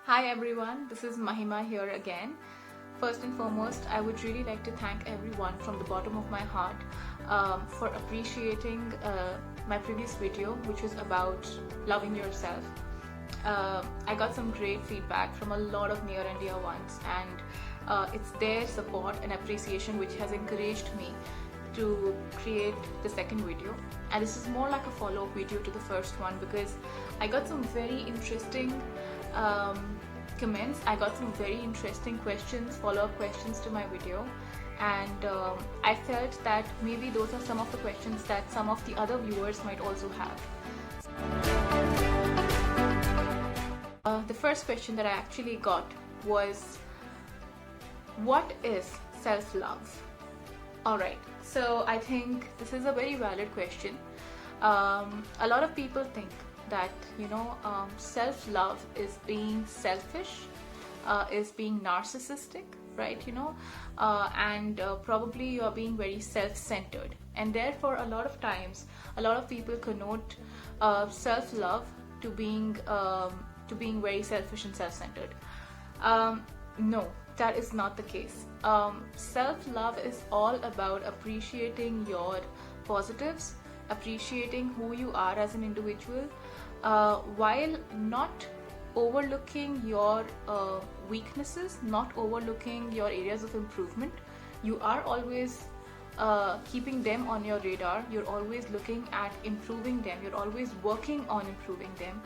Hi everyone, this is Mahima here again. First and foremost, I would really like to thank everyone from the bottom of my heart for appreciating my previous video, which was about loving yourself. I got some great feedback from a lot of near and dear ones, and it's their support and appreciation which has encouraged me to create the second video. And this is more like a follow-up video to the first one because I got some very interesting comments. I got some very interesting questions, follow-up questions to my video, and I felt that maybe those are some of the questions that some of the other viewers might also have. The first question that I actually got was, what is self-love? Alright, so I think this is a very valid question. A lot of people think that self-love is being selfish, is being narcissistic, right? And probably you are being very self-centered, and therefore a lot of times a lot of people connote self-love to being very selfish and self-centered. No, that is not the case. Self-love is all about appreciating your positives, appreciating who you are as an individual, while not overlooking your weaknesses, not overlooking your areas of improvement. You are always keeping them on your radar. You're always looking at improving them. You're always working on improving them.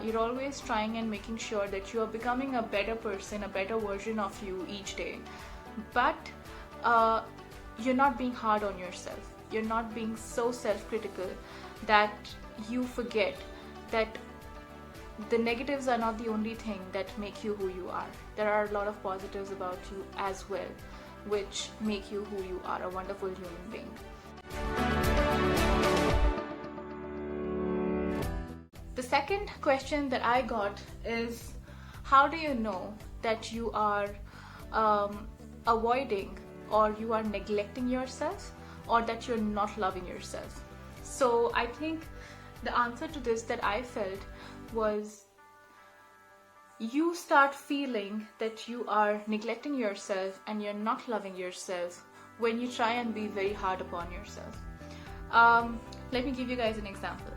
You're always trying and making sure that you are becoming a better person, a better version of you each day. But you're not being hard on yourself. You're not being so self-critical that you forget that the negatives are not the only thing that make you who you are. There are a lot of positives about you as well, which make you who you are, a wonderful human being. The second question that I got is, how do you know that you are avoiding or you are neglecting yourself, or that you're not loving yourself? So I think the answer to this that I felt was, you start feeling that you are neglecting yourself and you're not loving yourself when you try and be very hard upon yourself. Let me give you guys an example.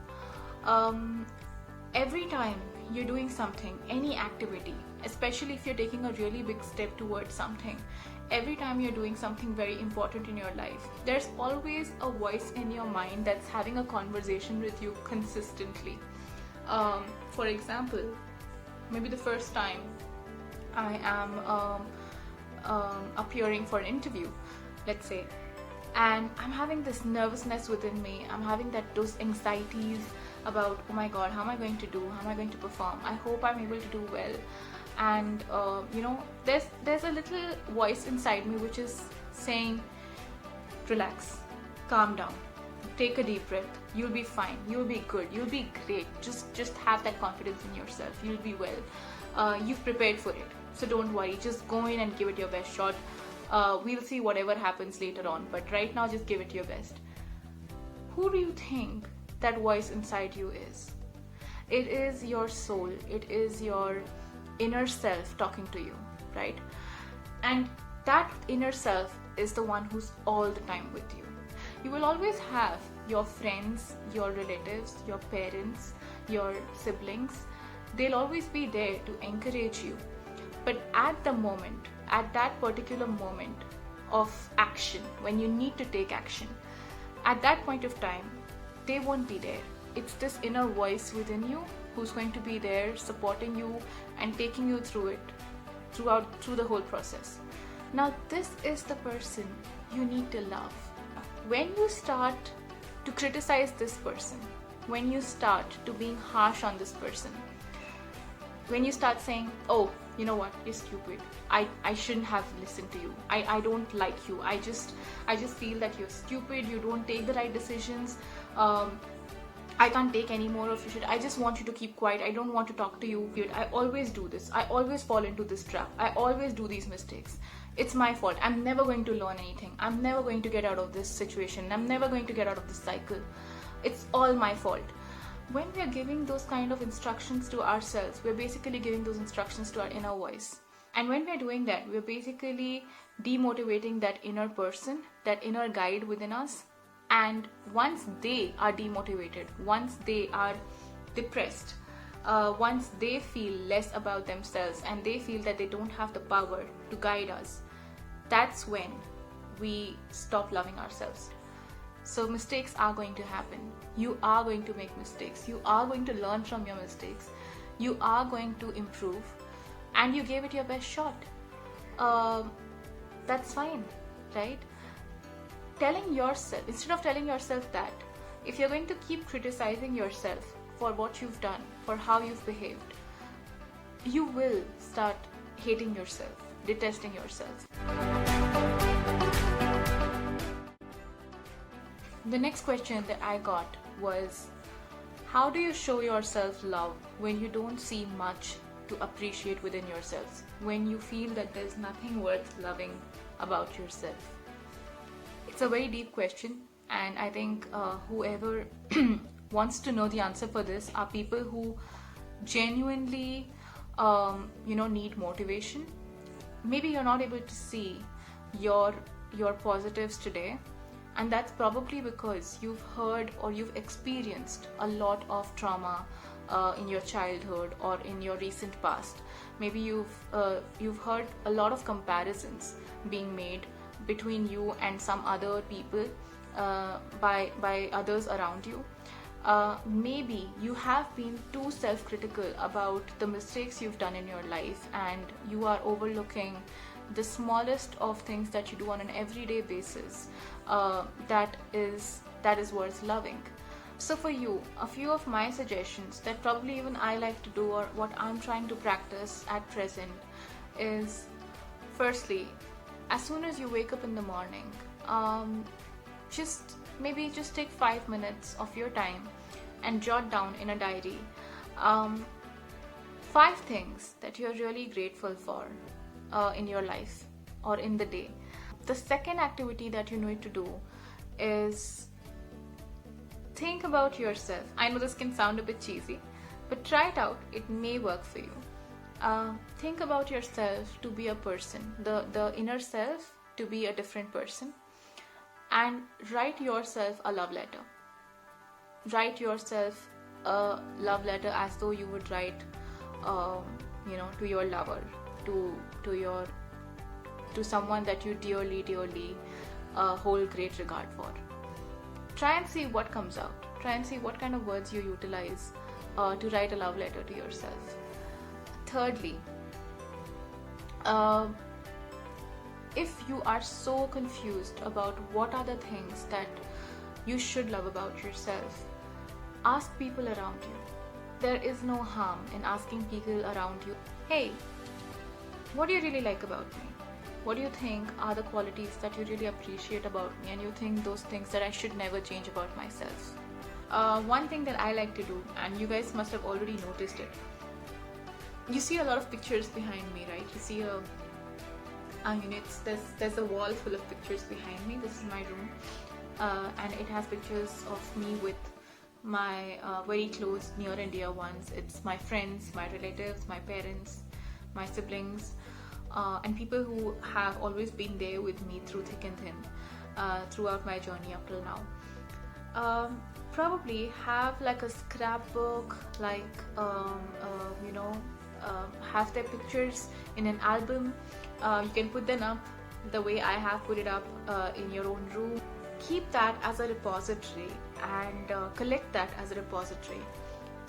Every time you're doing something, any activity, especially if you're taking a really big step towards something, every time you're doing something very important in your life, there's always a voice in your mind that's having a conversation with you consistently. For example, maybe the first time I am appearing for an interview, let's say, and I'm having this nervousness within me. I'm having those anxieties about, oh my god, how am I going to do? How am I going to perform? I hope I'm able to do well. And there's a little voice inside me which is saying, relax, calm down, take a deep breath, you'll be fine, you'll be good, you'll be great, just have that confidence in yourself, you'll be well, you've prepared for it, so don't worry, just go in and give it your best shot. We'll see whatever happens later on, but right now just give it your best. Who do you think that voice inside you is? It is your soul, it is your inner self talking to you, right? And that inner self is the one who's all the time with you. You will always have your friends, your relatives, your parents, your siblings. They'll always be there to encourage you. But at the moment, at that particular moment of action, when you need to take action, at that point of time, they won't be there. It's this inner voice within you who's going to be there supporting you and taking you through it, through the whole process. Now this is the person you need to love. When you start to criticize this person, when you start to being harsh on this person, when you start saying, oh, you know what, you're stupid, I shouldn't have listened to you, I don't like you, I just feel that you're stupid, you don't take the right decisions, I can't take any more of your shit, I just want you to keep quiet, I don't want to talk to you, I always do this, I always fall into this trap, I always do these mistakes, it's my fault, I'm never going to learn anything, I'm never going to get out of this situation, I'm never going to get out of this cycle, it's all my fault. When we are giving those kind of instructions to ourselves, we're basically giving those instructions to our inner voice. And when we're doing that, we're basically demotivating that inner person, that inner guide within us. And once they are demotivated, once they are depressed, once they feel less about themselves and they feel that they don't have the power to guide us, that's when we stop loving ourselves. So mistakes are going to happen. You are going to make mistakes. You are going to learn from your mistakes. You are going to improve. And you gave it your best shot. That's fine, right? Telling yourself, instead of telling yourself that, if you're going to keep criticizing yourself for what you've done, for how you've behaved, you will start hating yourself, detesting yourself. The next question that I got was, how do you show yourself love when you don't see much to appreciate within yourselves, when you feel that there's nothing worth loving about yourself? It's a very deep question, and I think whoever wants to know the answer for this are people who genuinely need motivation. Maybe you're not able to see your positives today, and that's probably because you've heard or you've experienced a lot of trauma in your childhood or in your recent past. Maybe you've heard a lot of comparisons being made between you and some other people by others around you. Maybe you have been too self-critical about the mistakes you've done in your life, and you are overlooking the smallest of things that you do on an everyday basis that is worth loving. So for you, a few of my suggestions that probably even I like to do, or what I'm trying to practice at present, is firstly, as soon as you wake up in the morning, just take 5 minutes of your time and jot down in a diary 5 things that you're really grateful for in your life or in the day. The second activity that you need to do is think about yourself. I know this can sound a bit cheesy, but try it out. It may work for you. Think about yourself to be a person, the inner self to be a different person, and write yourself a love letter. Write yourself a love letter as though you would write, to your lover, to someone that you dearly hold great regard for. Try and see what comes out. Try and see what kind of words you utilize to write a love letter to yourself. Thirdly, if you are so confused about what are the things that you should love about yourself, ask people around you. There is no harm in asking people around you, hey, what do you really like about me? What do you think are the qualities that you really appreciate about me, and you think those things that I should never change about myself? One thing that I like to do, and you guys must have already noticed it, you see a lot of pictures behind me, right? You see there's a wall full of pictures behind me. This is my room, and it has pictures of me with my very close, near and dear ones. It's my friends, my relatives, my parents, my siblings, and people who have always been there with me through thick and thin throughout my journey up till now. Probably have like a scrapbook, have their pictures in an album. You can put them up the way I have put it up in your own room. Keep that as a repository and collect that as a repository.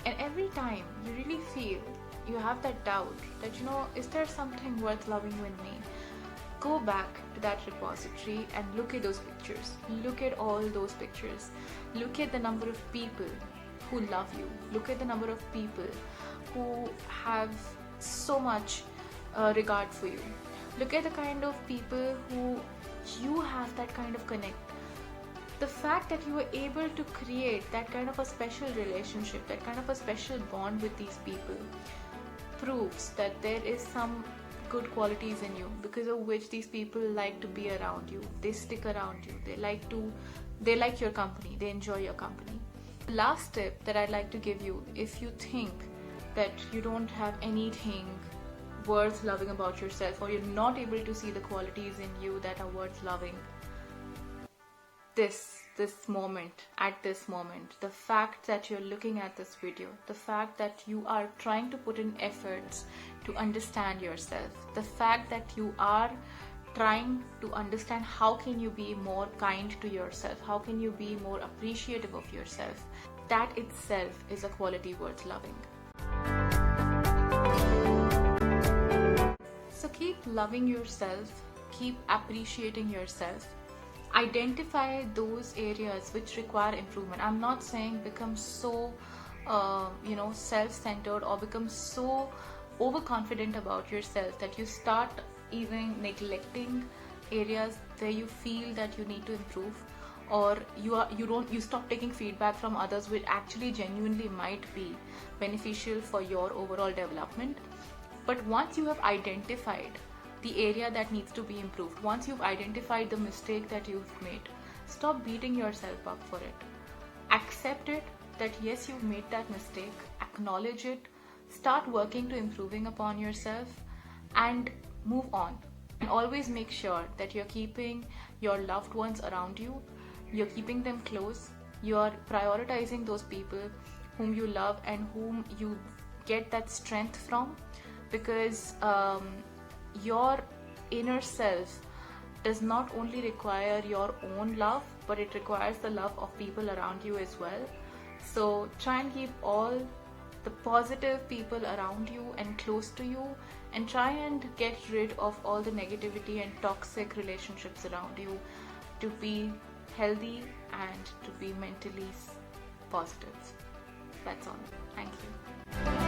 And every time you really feel you have that doubt that, is there something worth loving in me? Go back to that repository and look at those pictures. Look at all those pictures. Look at the number of people who love you. Look at the number of people who have so much regard for you. Look at the kind of people who you have that kind of connect. The fact that you were able to create that kind of a special relationship, that kind of a special bond with these people, proves that there is some good qualities in you because of which these people like to be around you. They stick around you. They like your company. They enjoy your company. Last tip that I'd like to give you, if you think that you don't have anything worth loving about yourself, or you're not able to see the qualities in you that are worth loving, this moment, at this moment, the fact that you're looking at this video, the fact that you are trying to put in efforts to understand yourself, the fact that you are trying to understand how can you be more kind to yourself, how can you be more appreciative of yourself, that itself is a quality worth loving. So keep loving yourself, keep appreciating yourself. Identify those areas which require improvement. I'm not saying become so self-centered or become so overconfident about yourself that you start even neglecting areas where you feel that you need to improve, or you stop taking feedback from others which actually genuinely might be beneficial for your overall development. But once you have identified the area that needs to be improved, once you've identified the mistake that you've made, stop beating yourself up for it. Accept it, that yes, you've made that mistake, acknowledge it, start working to improving upon yourself, and move on. And always make sure that you're keeping your loved ones around you, you're keeping them close, you're prioritizing those people whom you love and whom you get that strength from, because your inner self does not only require your own love, but it requires the love of people around you as well. So try and keep all the positive people around you and close to you, and try and get rid of all the negativity and toxic relationships around you to be healthy and to be mentally positive. That's all. Thank you.